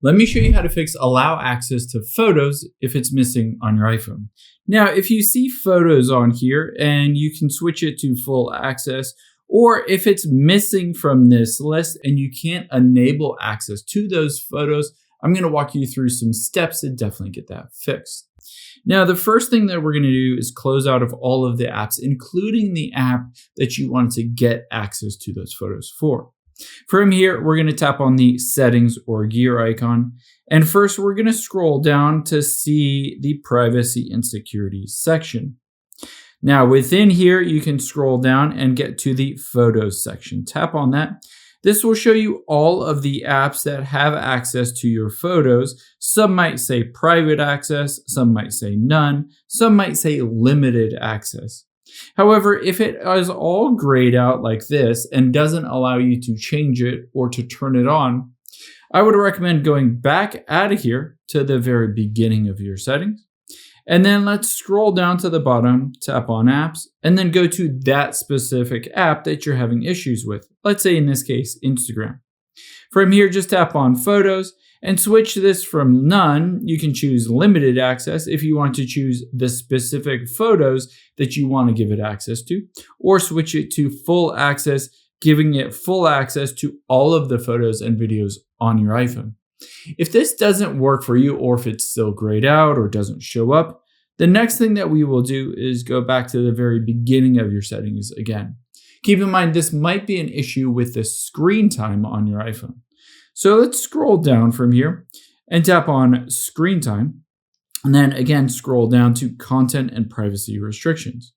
Let me show you how to fix allow access to photos if it's missing on your iPhone. Now, if you see photos on here and you can switch it to full access, or if it's missing from this list and you can't enable access to those photos, I'm going to walk you through some steps to definitely get that fixed. Now, the first thing that we're going to do is close out of all of the apps, including the app that you want to get access to those photos for. From here, we're going to tap on the settings or gear icon. And first, we're going to scroll down to see the privacy and security section. Now, within here, you can scroll down and get to the photos section. Tap on that. This will show you all of the apps that have access to your photos. Some might say private access, some might say none, some might say limited access. However, if it is all grayed out like this and doesn't allow you to change it or to turn it on, I would recommend going back out of here to the very beginning of your settings. And then let's scroll down to the bottom, tap on apps, and then go to that specific app that you're having issues with. Let's say in this case, Instagram. From here, just tap on photos and switch this from none. You can choose limited access if you want to choose the specific photos that you want to give it access to, or switch it to full access, giving it full access to all of the photos and videos on your iPhone. If this doesn't work for you, or if it's still grayed out or doesn't show up, the next thing that we will do is go back to the very beginning of your settings again. Keep in mind, this might be an issue with the screen time on your iPhone. So let's scroll down from here and tap on screen time, and then again scroll down to content and privacy restrictions.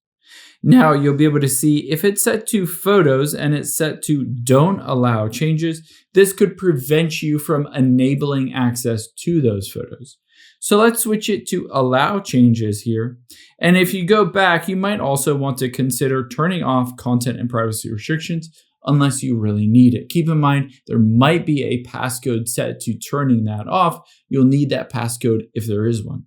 Now you'll be able to see if it's set to photos and it's set to don't allow changes, this could prevent you from enabling access to those photos. So let's switch it to allow changes here. And if you go back, you might also want to consider turning off content and privacy restrictions unless you really need it. Keep in mind, there might be a passcode set to turning that off. You'll need that passcode if there is one.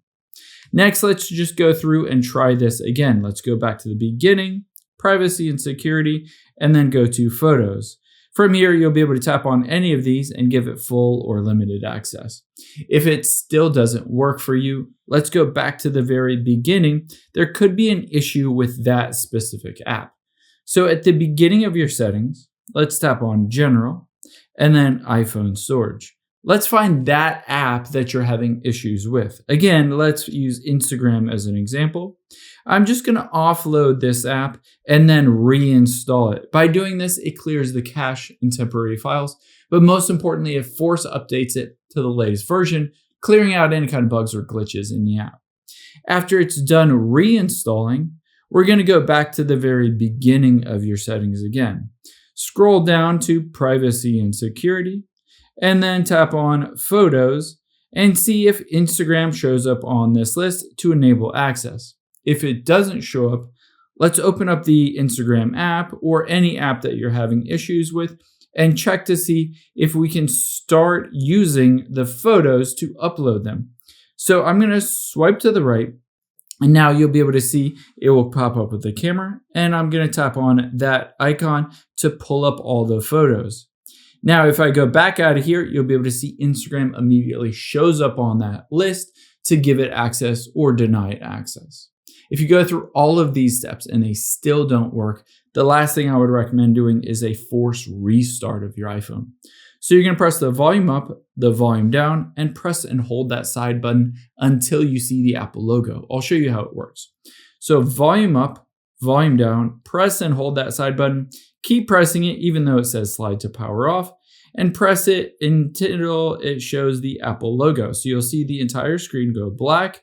Next, let's just go through and try this again. Let's go back to the beginning, privacy and security, and then go to photos. From here, you'll be able to tap on any of these and give it full or limited access. If it still doesn't work for you, let's go back to the very beginning. There could be an issue with that specific app. So at the beginning of your settings, let's tap on General and then iPhone Storage. Let's find that app that you're having issues with. Again, let's use Instagram as an example. I'm just going to offload this app and then reinstall it. By doing this, it clears the cache and temporary files, but most importantly, it force updates it to the latest version, clearing out any kind of bugs or glitches in the app. After it's done reinstalling, we're going to go back to the very beginning of your settings again. Scroll down to privacy and security, and then tap on photos and see if Instagram shows up on this list to enable access. If it doesn't show up, let's open up the Instagram app or any app that you're having issues with and check to see if we can start using the photos to upload them. So I'm going to swipe to the right, and now you'll be able to see it will pop up with the camera, and I'm going to tap on that icon to pull up all the photos. Now, if I go back out of here, you'll be able to see Instagram immediately shows up on that list to give it access or deny it access. If you go through all of these steps and they still don't work, the last thing I would recommend doing is a forced restart of your iPhone. So you're going to press the volume up, the volume down, and press and hold that side button until you see the Apple logo. I'll show you how it works. So volume up, volume down, press and hold that side button. Keep pressing it even though it says slide to power off, and press it until it shows the Apple logo. So you'll see the entire screen go black,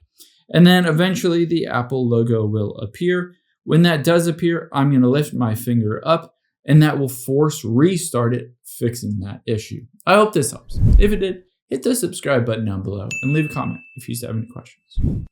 and then eventually the Apple logo will appear. When that does appear, I'm going to lift my finger up, and that will force restart it, fixing that issue. I hope this helps. If it did, hit the subscribe button down below and leave a comment if you have any questions.